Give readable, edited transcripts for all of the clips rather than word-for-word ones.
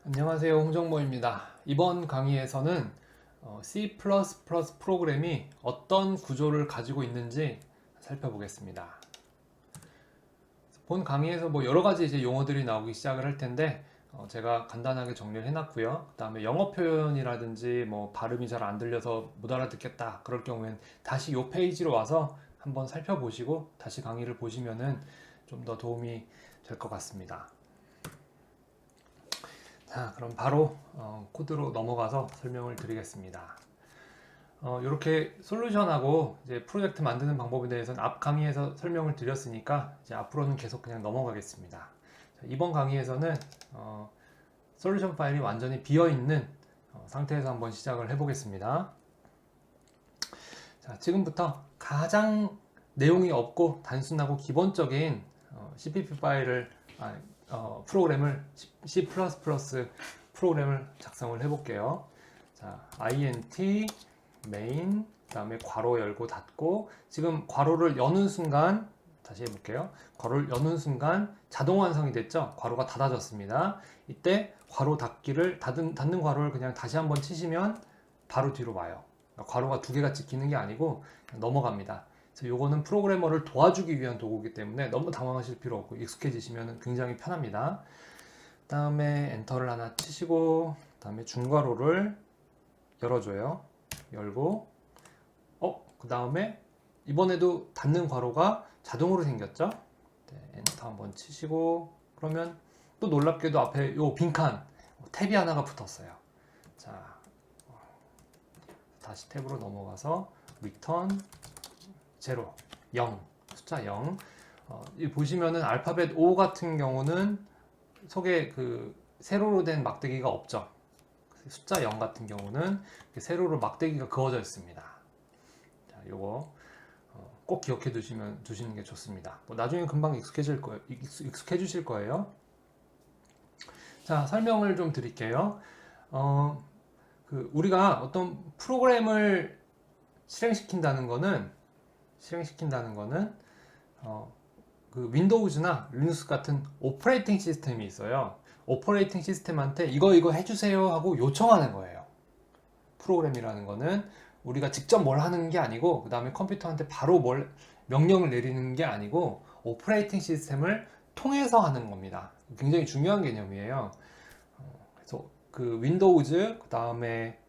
안녕하세요, 홍정모입니다. 이번 강의에서는 C++ 프로그램이 어떤 구조를 가지고 있는지 살펴보겠습니다. 본 강의에서 여러 가지 이제 용어들이 나오기 시작을 할 텐데 제가 간단하게 정리를 해놨고요. 그 다음에 영어 표현이라든지 발음이 잘 안 들려서 못 알아듣겠다 그럴 경우엔 다시 이 페이지로 와서 한번 살펴보시고 다시 강의를 보시면은 좀 더 도움이 될 것 같습니다. 자, 그럼 바로 코드로 넘어가서 설명을 드리겠습니다. 이렇게 솔루션하고 이제 프로젝트 만드는 방법에 대해서는 앞 강의에서 설명을 드렸으니까 이제 앞으로는 계속 그냥 넘어가겠습니다. 자, 이번 강의에서는 솔루션 파일이 완전히 비어 있는 상태에서 한번 시작을 해보겠습니다. 자, 지금부터 가장 내용이 없고 단순하고 기본적인 CPP 파일을 프로그램을 C++ 프로그램을 작성을 해볼게요. 자, int main 그다음에 괄호 열고 닫고 지금 괄호를 여는 순간 다시 해볼게요. 괄호를 여는 순간 자동 완성이 됐죠. 괄호가 닫아졌습니다. 이때 괄호 닫기를 닫는 괄호를 그냥 다시 한번 치시면 바로 뒤로 와요. 그러니까 괄호가 두 개가 찍히는 게 아니고 그냥 넘어갑니다. 그래서 요거는 프로그래머를 도와주기 위한 도구이기 때문에 너무 당황하실 필요 없고 익숙해지시면 굉장히 편합니다. 그 다음에 엔터를 하나 치시고 그 다음에 중괄호를 열어줘요. 열고 그 다음에 이번에도 닫는 괄호가 자동으로 생겼죠. 네, 엔터 한번 치시고 그러면 또 놀랍게도 앞에 요 빈칸 탭이 하나가 붙었어요. 자, 다시 탭으로 넘어가서 return 0, 0, 숫자 0. 보시면은 알파벳 O 같은 경우는 속에 그 세로로 된 막대기가 없죠. 숫자 0 같은 경우는 세로로 막대기가 그어져 있습니다. 자, 요거 꼭 기억해 두시는 게 좋습니다. 나중에 금방 익숙해지실 거예요. 자, 설명을 좀 드릴게요. 우리가 어떤 프로그램을 실행시킨다는 거는 그 윈도우즈나 리눅스 같은 오퍼레이팅 시스템이 있어요. 오퍼레이팅 시스템한테 이거 해주세요 하고 요청하는 거예요. 프로그램이라는 거는 우리가 직접 뭘 하는 게 아니고 그 다음에 컴퓨터한테 바로 명령을 내리는 게 아니고 오퍼레이팅 시스템을 통해서 하는 겁니다. 굉장히 중요한 개념이에요. 그래서 그 윈도우즈, 그 다음에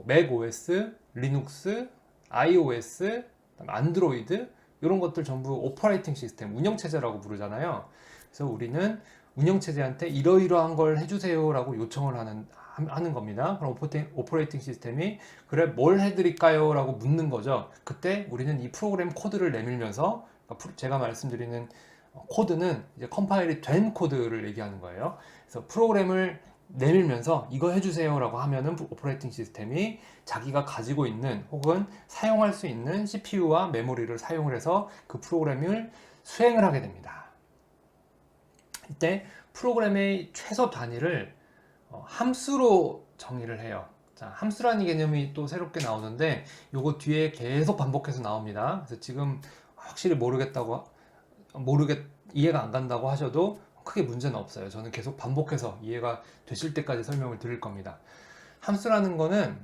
맥 OS, 리눅스, iOS, 안드로이드 이런 것들 전부 오퍼레이팅 시스템, 운영체제라고 부르잖아요. 그래서 우리는 운영체제한테 이러이러한 걸 해주세요 라고 요청을 하는 겁니다. 그럼 오퍼레이팅 시스템이 그래 뭘 해드릴까요? 라고 묻는 거죠. 그때 우리는 이 프로그램 코드를 내밀면서 제가 말씀드리는 코드는 이제 컴파일이 된 코드를 얘기하는 거예요. 그래서 프로그램을 내밀면서 이거 해주세요 라고 하면은 오퍼레이팅 시스템이 자기가 가지고 있는 혹은 사용할 수 있는 CPU와 메모리를 사용을 해서 그 프로그램을 수행을 하게 됩니다. 이때 프로그램의 최소 단위를 함수로 정의를 해요. 자, 함수라는 개념이 또 새롭게 나오는데 요거 뒤에 계속 반복해서 나옵니다. 그래서 지금 확실히 이해가 안 간다고 하셔도 크게 문제는 없어요. 저는 계속 반복해서 이해가 되실 때까지 설명을 드릴 겁니다. 함수라는 거는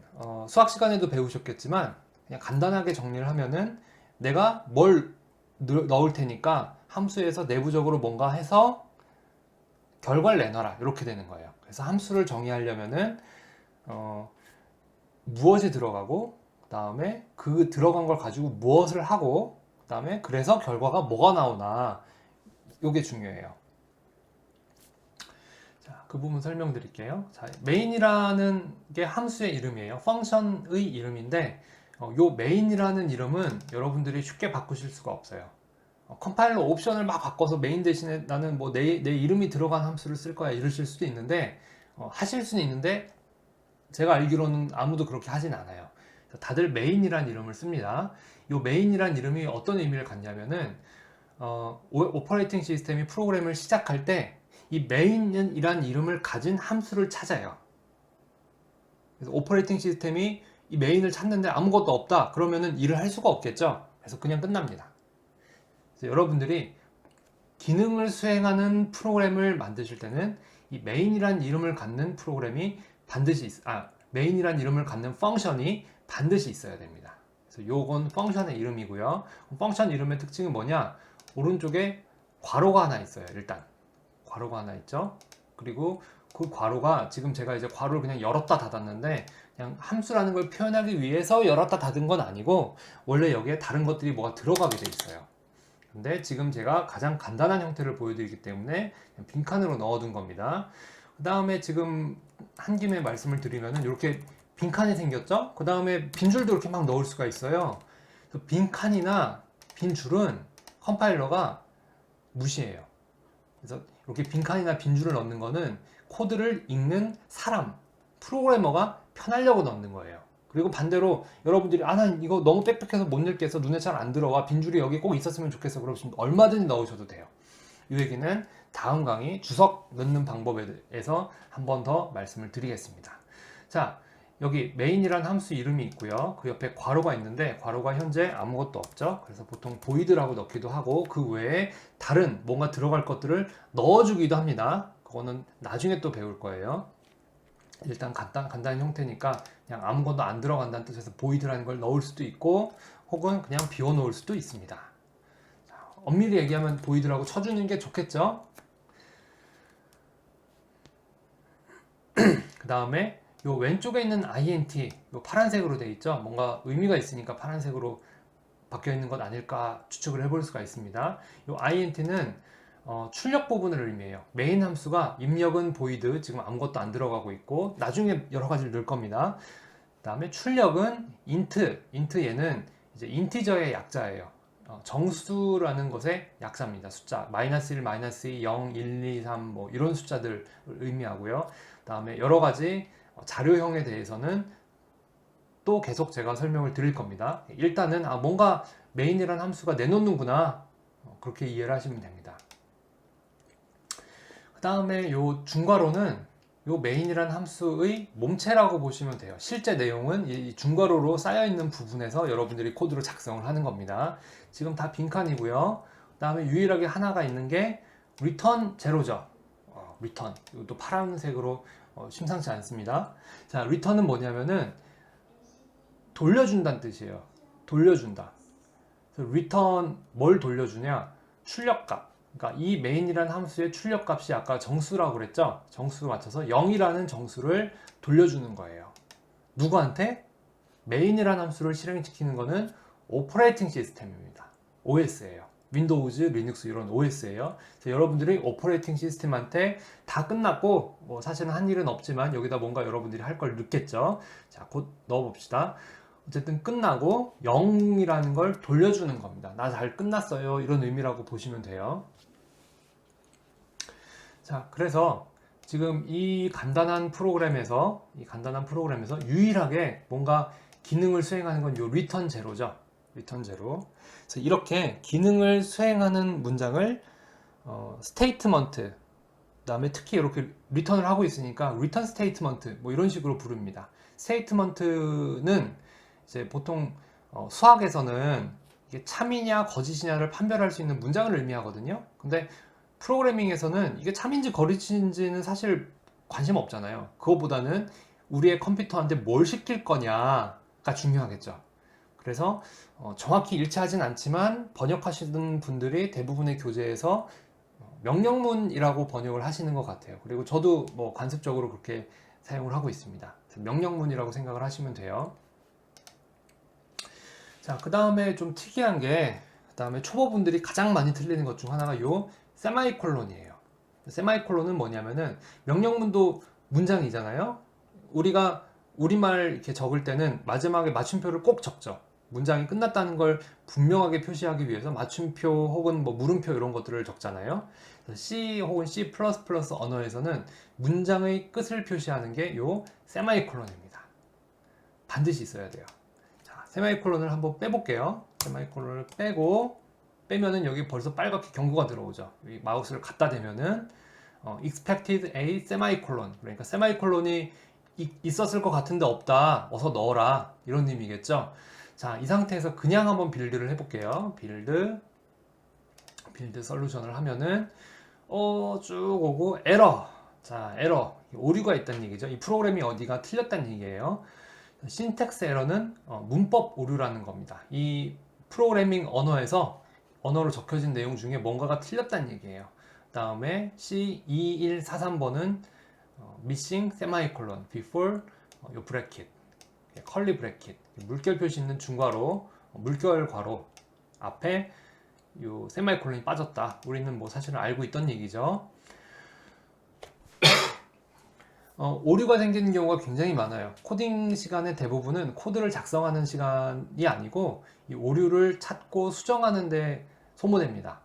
수학 시간에도 배우셨겠지만 그냥 간단하게 정리를 하면은 내가 뭘 넣을 테니까 함수에서 내부적으로 뭔가 해서 결과를 내놔라 이렇게 되는 거예요. 그래서 함수를 정의하려면은 무엇이 들어가고 그 다음에 그 들어간 걸 가지고 무엇을 하고 그 다음에 그래서 결과가 뭐가 나오나 이게 중요해요. 자, 그 부분 설명드릴게요. 자, 메인이라는 게 함수의 이름이에요. 펑션의 이름인데 요 메인이라는 이름은 여러분들이 쉽게 바꾸실 수가 없어요. 컴파일러 옵션을 막 바꿔서 메인 대신에 나는 내 이름이 들어간 함수를 쓸 거야 이러실 수도 있는데 하실 수는 있는데 제가 알기로는 아무도 그렇게 하진 않아요. 다들 메인이란 이름을 씁니다. 이 메인이란 이름이 어떤 의미를 갖냐면은 오퍼레이팅 시스템이 프로그램을 시작할 때 이 메인이란 이름을 가진 함수를 찾아요. 그래서 오퍼레이팅 시스템이 이 메인을 찾는데 아무것도 없다 그러면은 일을 할 수가 없겠죠. 그래서 그냥 끝납니다. 그래서 여러분들이 기능을 수행하는 프로그램을 만드실 때는 이 메인이란 이름을 갖는 프로그램이 반드시 메인이란 이름을 갖는 펑션이 반드시 있어야 됩니다. 그래서 요건 펑션의 이름이고요. 펑션 이름의 특징은 뭐냐? 오른쪽에 괄호가 하나 있어요. 일단 괄호가 하나 있죠. 그리고 그 괄호가 지금 제가 이제 괄호를 그냥 열었다 닫았는데 그냥 함수라는 걸 표현하기 위해서 열었다 닫은 건 아니고 원래 여기에 다른 것들이 뭐가 들어가게 돼 있어요. 근데 지금 제가 가장 간단한 형태를 보여드리기 때문에 그냥 빈칸으로 넣어둔 겁니다. 그 다음에 지금 한 김에 말씀을 드리면은 이렇게 빈칸이 생겼죠? 그 다음에 빈줄도 이렇게 막 넣을 수가 있어요. 빈칸이나 빈줄은 컴파일러가 무시해요. 그래서 이렇게 빈칸이나 빈줄을 넣는 거는 코드를 읽는 사람, 프로그래머가 편하려고 넣는 거예요. 그리고 반대로 여러분들이 난 이거 너무 빽빽해서 못 읽겠어, 눈에 잘 안 들어와, 빈줄이 여기 꼭 있었으면 좋겠어, 그러시면 얼마든지 넣으셔도 돼요. 이 얘기는 다음 강의 주석 넣는 방법에 대해서 한 번 더 말씀을 드리겠습니다. 자, 여기 메인이란 함수 이름이 있고요. 그 옆에 괄호가 있는데 괄호가 현재 아무것도 없죠. 그래서 보통 void라고 넣기도 하고 그 외에 다른 뭔가 들어갈 것들을 넣어주기도 합니다. 그거는 나중에 또 배울 거예요. 일단 간단한 형태니까 그냥 아무것도 안 들어간다는 뜻에서 void라는 걸 넣을 수도 있고 혹은 그냥 비워놓을 수도 있습니다. 자, 엄밀히 얘기하면 void라고 쳐주는 게 좋겠죠. 그 다음에 요 왼쪽에 있는 int, 요 파란색으로 되어 있죠. 뭔가 의미가 있으니까 파란색으로 바뀌어 있는 것 아닐까 추측을 해볼 수가 있습니다. 요 int는 출력 부분을 의미해요. 메인 함수가 입력은 void, 지금 아무것도 안 들어가고 있고 나중에 여러 가지를 넣을 겁니다. 그 다음에 출력은 int 얘는 이제 인티저의 약자예요. 정수라는 것의 약자입니다. 숫자 -1, -2, 0, 1, 2, 3 뭐 이런 숫자들을 의미하고요. 그 다음에 여러 가지 자료형에 대해서는 또 계속 제가 설명을 드릴 겁니다. 일단은 뭔가 메인이라는 함수가 내놓는구나, 그렇게 이해를 하시면 됩니다. 그 다음에 요 중괄호는 요 메인이라는 함수의 몸체라고 보시면 돼요. 실제 내용은 이 중괄호로 쌓여있는 부분에서 여러분들이 코드로 작성을 하는 겁니다. 지금 다 빈칸이고요. 그 다음에 유일하게 하나가 있는 게 return 제로죠. return, 이것도 파란색으로 심상치 않습니다. 자, return은 뭐냐면은 돌려준다는 뜻이에요. 돌려준다. 그래서 return 뭘 돌려주냐? 출력값. 그러니까 이 main이라는 함수의 출력값이 아까 정수라고 그랬죠? 정수로 맞춰서 0이라는 정수를 돌려주는 거예요. 누구한테? main이라는 함수를 실행시키는 거는 오퍼레이팅 시스템입니다. OS예요. 윈도우즈, 리눅스 이런 OS예요. 여러분들이 오퍼레이팅 시스템한테 다 끝났고 뭐 사실은 한 일은 없지만 여기다 뭔가 여러분들이 할 걸 넣겠죠. 자, 곧 넣어봅시다. 어쨌든 끝나고 0이라는 걸 돌려주는 겁니다. 나 잘 끝났어요, 이런 의미라고 보시면 돼요. 자, 그래서 지금 이 간단한 프로그램에서 유일하게 뭔가 기능을 수행하는 건 요 return 제로죠. return 제로. 그래서 이렇게 기능을 수행하는 문장을 스테이트먼트, 그다음에 특히 이렇게 리턴을 하고 있으니까 return statement 뭐 이런 식으로 부릅니다. 스테이트먼트는 이제 보통 수학에서는 이게 참이냐 거짓이냐를 판별할 수 있는 문장을 의미하거든요. 근데 프로그래밍에서는 이게 참인지 거짓인지는 사실 관심 없잖아요. 그거보다는 우리의 컴퓨터한테 뭘 시킬 거냐가 중요하겠죠. 그래서 정확히 일치하진 않지만 번역하시는 분들이 대부분의 교재에서 명령문이라고 번역을 하시는 것 같아요. 그리고 저도 뭐 관습적으로 그렇게 사용을 하고 있습니다. 명령문이라고 생각을 하시면 돼요. 자, 그 다음에 좀 특이한 게, 그 다음에 초보분들이 가장 많이 틀리는 것 중 하나가 요 세마이콜론이에요. 세마이콜론은 뭐냐면은 명령문도 문장이잖아요. 우리가 우리말 이렇게 적을 때는 마지막에 맞춤표를 꼭 적죠. 문장이 끝났다는 걸 분명하게 표시하기 위해서 맞춤표 혹은 뭐 물음표 이런 것들을 적잖아요. C 혹은 C++ 언어에서는 문장의 끝을 표시하는 게 요 세마이콜론입니다. 반드시 있어야 돼요. 자, 세마이콜론을 한번 빼볼게요. 세마이콜론을 빼면은 여기 벌써 빨갛게 경고가 들어오죠. 여기 마우스를 갖다 대면은 expected a semicolon, 그러니까 세마이콜론이 있었을 것 같은데 없다, 어서 넣어라, 이런 의미겠죠. 자, 이 상태에서 그냥 한번 빌드를 해볼게요. 빌드 솔루션을 하면은 쭉 오고 에러. 자, 에러, 오류가 있다는 얘기죠. 이 프로그램이 어디가 틀렸다는 얘기예요. 신텍스 에러는 문법 오류라는 겁니다. 이 프로그래밍 언어에서 언어로 적혀진 내용 중에 뭔가가 틀렸다는 얘기예요. 다음에 C2143번은 missing semicolon before 요 bracket, 컬리 브래킷, 물결 표시 있는 중괄호, 물결 괄호 앞에 요 세마이콜론이 빠졌다. 우리는 뭐 사실은 알고 있던 얘기죠. 오류가 생기는 경우가 굉장히 많아요. 코딩 시간의 대부분은 코드를 작성하는 시간이 아니고 이 오류를 찾고 수정하는 데 소모됩니다.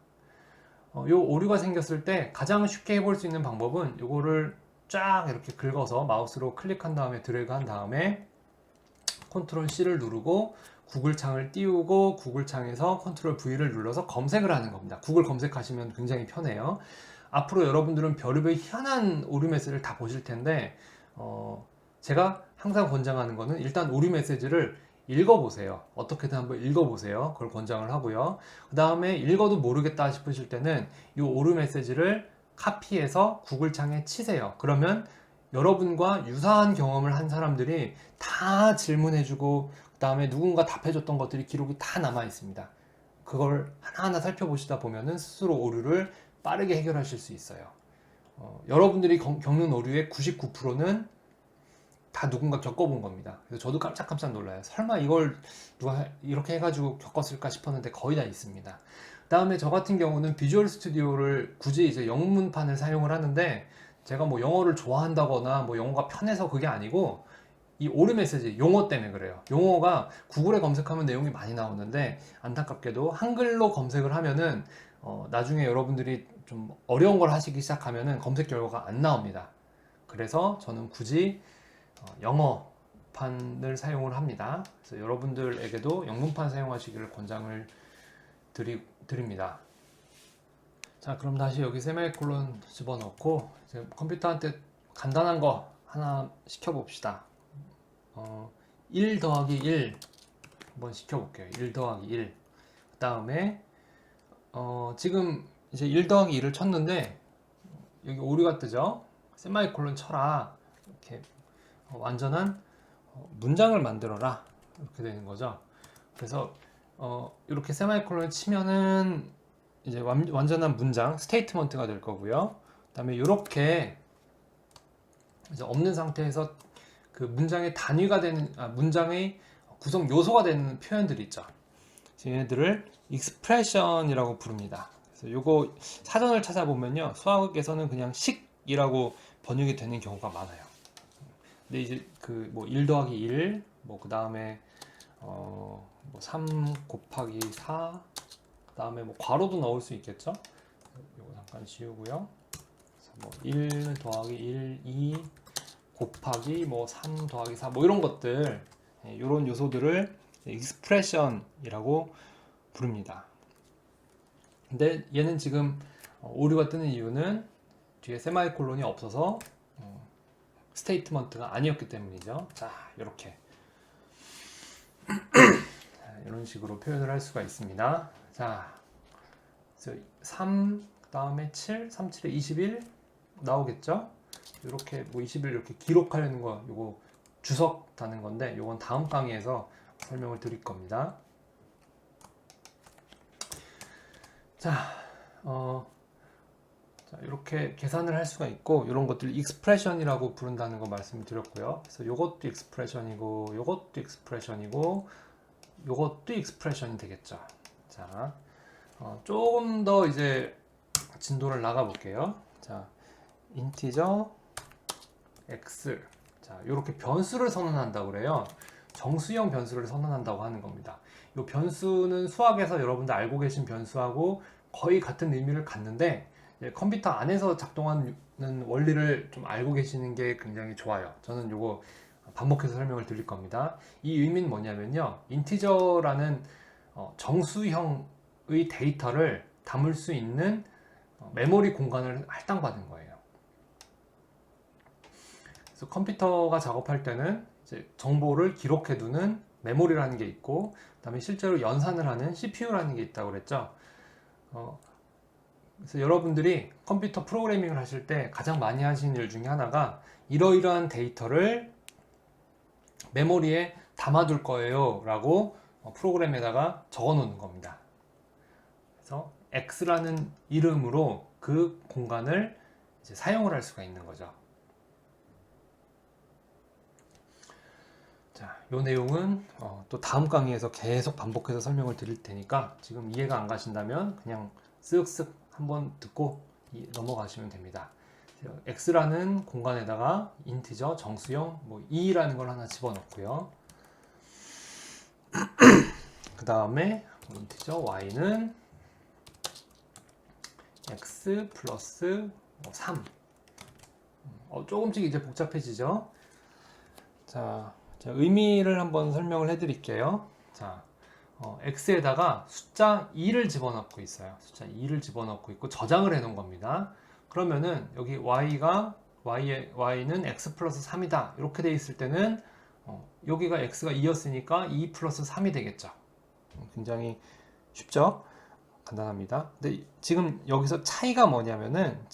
요 오류가 생겼을 때 가장 쉽게 해볼 수 있는 방법은 요거를 쫙 이렇게 긁어서 마우스로 클릭한 다음에 드래그 한 다음에 컨트롤 C를 누르고 구글 창을 띄우고 구글 창에서 컨트롤 V를 눌러서 검색을 하는 겁니다. 구글 검색하시면 굉장히 편해요. 앞으로 여러분들은 별의별 희한한 오류 메시지를 다 보실 텐데 제가 항상 권장하는 거는 일단 오류 메시지를 읽어보세요. 어떻게든 한번 읽어보세요. 그걸 권장을 하고요. 그 다음에 읽어도 모르겠다 싶으실 때는 이 오류 메시지를 카피해서 구글 창에 치세요. 그러면 여러분과 유사한 경험을 한 사람들이 다 질문해주고 그 다음에 누군가 답해줬던 것들이 기록이 다 남아 있습니다. 그걸 하나하나 살펴보시다 보면은 스스로 오류를 빠르게 해결하실 수 있어요. 여러분들이 겪는 오류의 99%는 다 누군가 겪어본 겁니다. 그래서 저도 깜짝깜짝 놀라요. 설마 이걸 누가 이렇게 해가지고 겪었을까 싶었는데 거의 다 있습니다. 다음에 저 같은 경우는 비주얼 스튜디오를 굳이 이제 영문판을 사용을 하는데 제가 뭐 영어를 좋아한다거나 뭐 영어가 편해서 그게 아니고 이 오류 메시지 용어 때문에 그래요. 용어가 구글에 검색하면 내용이 많이 나오는데 안타깝게도 한글로 검색을 하면은 나중에 여러분들이 좀 어려운 걸 하시기 시작하면은 검색 결과가 안 나옵니다. 그래서 저는 굳이 영어판을 사용을 합니다. 그래서 여러분들에게도 영문판 사용하시기를 권장을 드립니다. 자, 그럼 다시 여기 세미콜론 집어넣고 이제 컴퓨터한테 간단한 거 하나 시켜봅시다. 1 더하기 1 한번 시켜볼게요. 1 더하기 1. 그 다음에 지금 이제 1 더하기 2를 쳤는데 여기 오류가 뜨죠. 세마이콜론 쳐라. 이렇게 완전한 문장을 만들어라. 이렇게 되는 거죠. 그래서 이렇게 세마이콜론을 치면은 이제 완전한 문장, 스테이트먼트가 될 거고요. 그 다음에 이렇게 이제 없는 상태에서 그 문장의 단위가 되는, 문장의 구성 요소가 되는 표현들이 있죠. 얘네들을 익스프레션이라고 부릅니다. 그래서 요거 사전을 찾아보면요. 수학에서는 그냥 식이라고 번역이 되는 경우가 많아요. 근데 이제 그 뭐 1 더하기 1, 뭐 그 다음에 뭐 3 곱하기 4, 그 다음에 뭐 괄호도 넣을 수 있겠죠. 요거 잠깐 지우고요. 그래서 뭐 1 더하기 1, 2 곱하기 뭐 3 더하기 4, 뭐 이런 것들, 이런 요소들을 익스프레션이라고 부릅니다. 근데 얘는 지금 오류가 뜨는 이유는 뒤에 세마이콜론이 없어서 스테이트먼트가 아니었기 때문이죠. 자, 이렇게 이런 식으로 표현을 할 수가 있습니다. 자, 3, 그 다음에 7, 3, 7에 21 나오겠죠? 이렇게 뭐 21 이렇게 기록하려는 거, 요거 주석 다는 건데, 요건 다음 강의에서 설명을 드릴 겁니다. 자, 자, 이렇게 계산을 할 수가 있고, 이런 것들 익스프레션이라고 부른다는 거 말씀드렸고요. 그래서 요것도 익스프레션이고, 요것도 익스프레션이고, 요것도 익스프레션이 되겠죠. 자, 조금 더 이제 진도를 나가 볼게요. 자, 인티저 x. 자, 이렇게 변수를 선언한다고 그래요. 정수형 변수를 선언한다고 하는 겁니다. 이 변수는 수학에서 여러분들 알고 계신 변수하고 거의 같은 의미를 갖는데 컴퓨터 안에서 작동하는 원리를 좀 알고 계시는 게 굉장히 좋아요. 저는 이거 반복해서 설명을 드릴 겁니다. 이 의미는 뭐냐면요. 인티저라는 정수형의 데이터를 담을 수 있는 메모리 공간을 할당받은 거예요. 그래서 컴퓨터가 작업할 때는 이제 정보를 기록해두는 메모리라는 게 있고, 그다음에 실제로 연산을 하는 CPU라는 게 있다고 그랬죠. 그래서 여러분들이 컴퓨터 프로그래밍을 하실 때 가장 많이 하시는 일 중에 하나가 이러이러한 데이터를 메모리에 담아둘 거예요 라고 프로그램에다가 적어 놓는 겁니다. 그래서 X라는 이름으로 그 공간을 이제 사용을 할 수가 있는 거죠. 자, 이 내용은 또 다음 강의에서 계속 반복해서 설명을 드릴 테니까 지금 이해가 안 가신다면 그냥 쓱쓱 한번 듣고 넘어가시면 됩니다. X라는 공간에다가 인티저, 정수형, 뭐 2라는 걸 하나 집어넣고요. 그 다음에 인티저 Y는 X 플러스 3. 조금씩 이제 복잡해지죠. 자, 의미를 한번 설명을 해드릴게요. 자, X에다가 숫자 2를 집어넣고 있어요. 숫자 2를 집어넣고 있고 저장을 해 놓은 겁니다. 그러면은 여기 Y는 X 플러스 3이다. 이렇게 돼 있을 때는 여기가 X가 2였으니까 2 플러스 3이 되겠죠. 굉장히 쉽죠? 간단합니다. 근데 지금 여기서 차이가 뭐냐면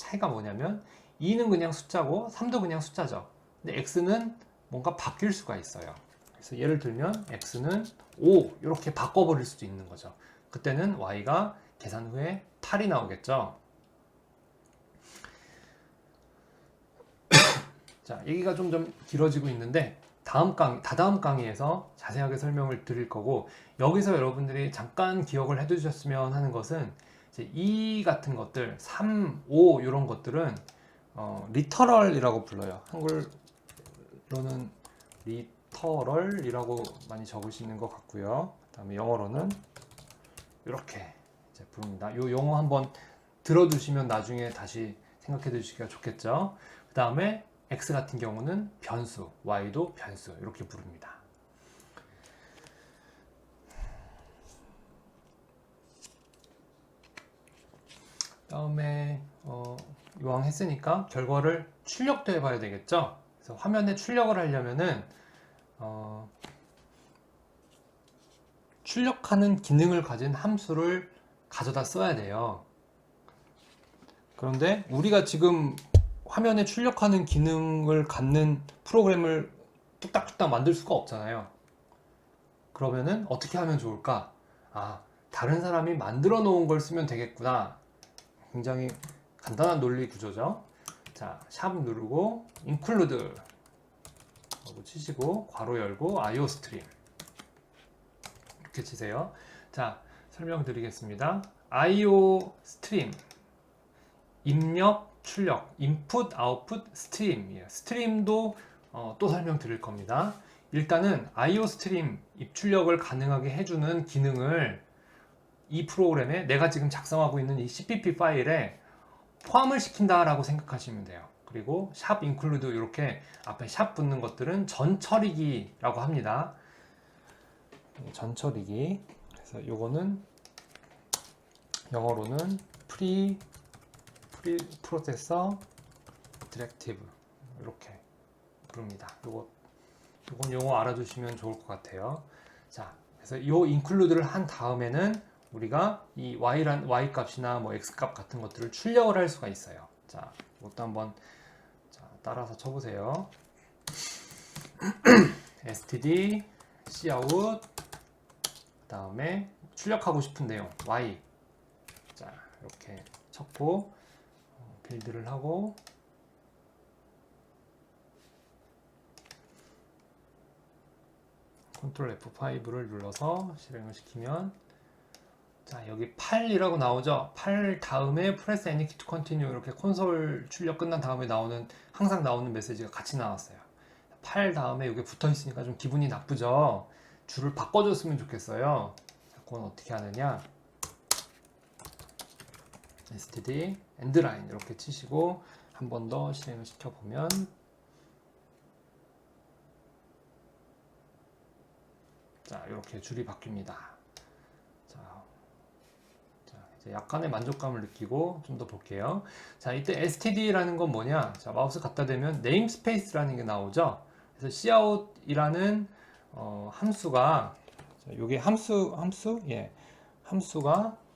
2는 그냥 숫자고 3도 그냥 숫자죠. 근데 X는 뭔가 바뀔 수가 있어요. 그래서 예를 들면 X는 5 이렇게 바꿔버릴 수도 있는 거죠. 그때는 Y가 계산 후에 8이 나오겠죠. 자, 얘기가 좀 길어지고 있는데 다다음 강의에서 자세하게 설명을 드릴 거고, 여기서 여러분들이 잠깐 기억을 해 두셨으면 하는 것은 이제 이 같은 것들 3, 5 이런 것들은 리터럴이라고 불러요. 한글로는 리터럴이라고 많이 적으시는 것 같고요. 그 다음에 영어로는 이렇게 이제 부릅니다. 이 용어 한번 들어두시면 나중에 다시 생각해 두시기가 좋겠죠. 그 다음에 X 같은 경우는 변수, Y도 변수 이렇게 부릅니다. 다음에 이왕 했으니까 결과를 출력도 해봐야 되겠죠. 그래서 화면에 출력을 하려면은 출력하는 기능을 가진 함수를 가져다 써야 돼요. 그런데 우리가 지금 화면에 출력하는 기능을 갖는 프로그램을 뚝딱뚝딱 만들 수가 없잖아요. 그러면은 어떻게 하면 좋을까? 다른 사람이 만들어 놓은 걸 쓰면 되겠구나. 굉장히 간단한 논리 구조죠. 자, 샵 누르고 include 하고 치시고 괄호 열고 iostream 이렇게 치세요. 자, 설명드리겠습니다. iostream 입력, 출력, input, output, stream이에요. 스트림도 또 설명드릴 겁니다. 일단은 iostream 입출력을 가능하게 해주는 기능을 이 프로그램에 내가 지금 작성하고 있는 이 cpp 파일에 포함을 시킨다라고 생각하시면 돼요. 그리고 샵 include 이렇게 앞에 샵 붙는 것들은 전처리기라고 합니다. 전처리기. 그래서 요거는 영어로는 프리프로세서 디렉티브 이렇게 부릅니다. 요건 용어 알아두시면 좋을 것 같아요. 자, 그래서 요 include를 한 다음에는 우리가 이 y 값이나 뭐 x 값 같은 것들을 출력을 할 수가 있어요. 자, 이것도 한번 따라서 쳐보세요. std cout 그 다음에 출력하고 싶은 내용 y. 자, 이렇게 쳤고 빌드를 하고 컨트롤 F5를 눌러서 실행을 시키면, 자, 여기 8이라고 나오죠. 8 다음에 press any key to continue 이렇게 콘솔 출력 끝난 다음에 항상 나오는 메시지가 같이 나왔어요. 8 다음에 이게 붙어 있으니까 좀 기분이 나쁘죠. 줄을 바꿔줬으면 좋겠어요. 자, 그건 어떻게 하느냐, std endline 이렇게 치시고 한 번 더 실행을 시켜보면, 자, 이렇게 줄이 바뀝니다. 자, 이제 약간의 만족감을 느끼고 좀 더 볼게요. 자, 이때 std라는 건 뭐냐? 자, 마우스 갖다 대면 namespace라는 게 나오죠. 그래서 cout이라는 함수가, 요게 함수가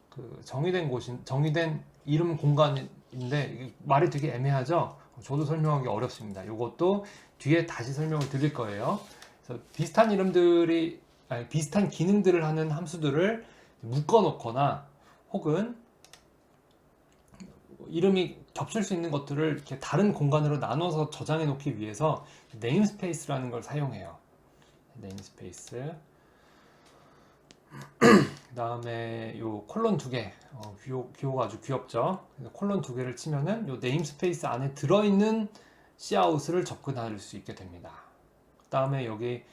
그 정의된 이름 공간인데 이게 말이 되게 애매하죠? 저도 설명하기 어렵습니다. 이것도 뒤에 다시 설명을 드릴 거예요. 그래서 비슷한 이름들이 비슷한 기능들을 하는 함수들을 묶어 놓거나 혹은 이름이 겹칠 수 있는 것들을 이렇게 다른 공간으로 나눠서 저장해 놓기 위해서 네임스페이스라는 걸 사용해요. 네임스페이스. 그 다음에 요 콜론 두 개, 기호가 아주 귀엽죠. 그래서 콜론 두 개를 치면은 요 네임스페이스 안에 들어있는 Cout을 접근할 수 있게 됩니다. 그 다음에 여기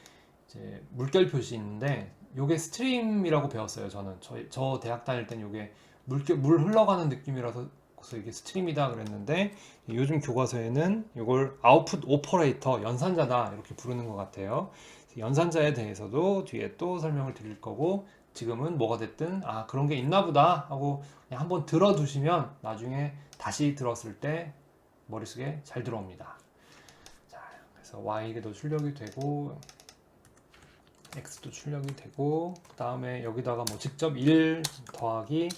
이제 물결 표시 있는데 요게 스트림이라고 배웠어요. 저는 저 대학 다닐 땐 요게 물 흘러가는 느낌이라서 이게 스트림이다 그랬는데 요즘 교과서에는 이걸 아웃풋 오퍼레이터 연산자다 이렇게 부르는 것 같아요. 연산자에 대해서도 뒤에 또 설명을 드릴 거고 지금은 뭐가 됐든 아 그런 게 있나 보다 하고 그냥 한번 들어두시면 나중에 다시 들었을 때 머릿속에 잘 들어옵니다. 자, 그래서 Y에도 출력이 되고 X도 출력이 되고 그 다음에 여기다가 뭐 직접 1 더하기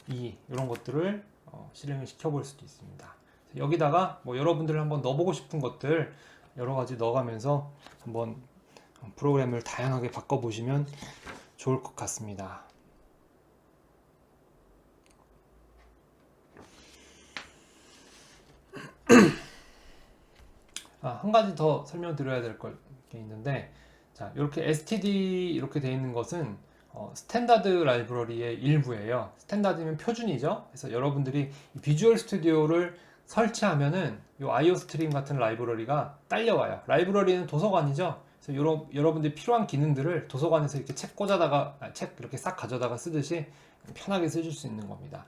2 이런 것들을 실행을 시켜볼 수도 있습니다. 여기다가 뭐 여러분들 한번 넣어보고 싶은 것들 여러 가지 넣어가면서 한번 프로그램을 다양하게 바꿔보시면 좋을 것 같습니다. 한 가지 더 설명드려야 될 게 있는데 자 이렇게 std 이렇게 되어 있는 것은 스탠다드 라이브러리의 일부예요. 스탠다드면 표준이죠. 그래서 여러분들이 비주얼 스튜디오를 설치하면은 이 아이오스트림 같은 라이브러리가 딸려와요. 라이브러리는 도서관이죠. 그래서 여러분들이 필요한 기능들을 도서관에서 이렇게 책 꽂아다가 책 이렇게 싹 가져다가 쓰듯이 편하게 쓰실 수 있는 겁니다.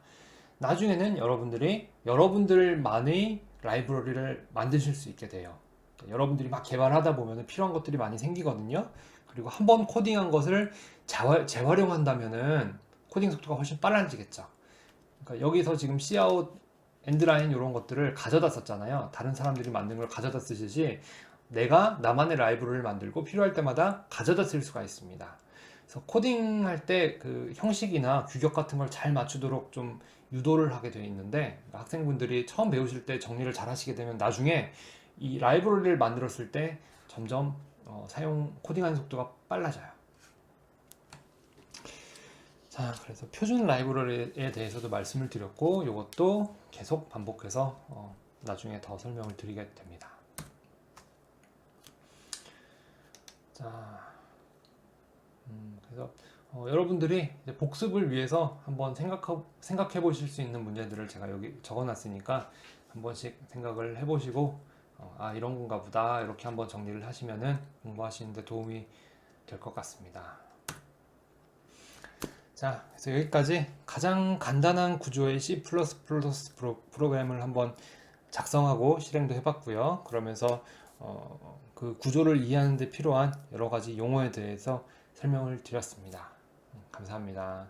나중에는 여러분들이 여러분들만의 라이브러리를 만드실 수 있게 돼요. 여러분들이 막 개발하다 보면 필요한 것들이 많이 생기거든요. 그리고 한번 코딩한 것을 재활용한다면은 코딩 속도가 훨씬 빨라지겠죠. 그러니까 여기서 지금 Cout, 엔드라인 이런 것들을 가져다 썼잖아요. 다른 사람들이 만든 걸 가져다 쓰듯이 내가 나만의 라이브러리를 만들고 필요할 때마다 가져다 쓸 수가 있습니다. 그래서 코딩할 때 그 형식이나 규격 같은 걸 잘 맞추도록 좀 유도를 하게 되어 있는데 학생분들이 처음 배우실 때 정리를 잘 하시게 되면 나중에 이 라이브러리를 만들었을 때 점점 코딩하는 속도가 빨라져요. 자, 그래서 표준 라이브러리에 대해서도 말씀을 드렸고 이것도 계속 반복해서 나중에 더 설명을 드리게 됩니다. 자, 그래서 여러분들이 이제 복습을 위해서 한번 생각해 보실 수 있는 문제들을 제가 여기 적어 놨으니까 한 번씩 생각을 해 보시고 아 이런 건가 보다 이렇게 한번 정리를 하시면은 공부하시는데 도움이 될 것 같습니다. 자, 그래서 여기까지 가장 간단한 구조의 C++ 프로그램을 한번 작성하고 실행도 해봤고요. 그러면서 그 구조를 이해하는 데 필요한 여러 가지 용어에 대해서 설명을 드렸습니다. 감사합니다.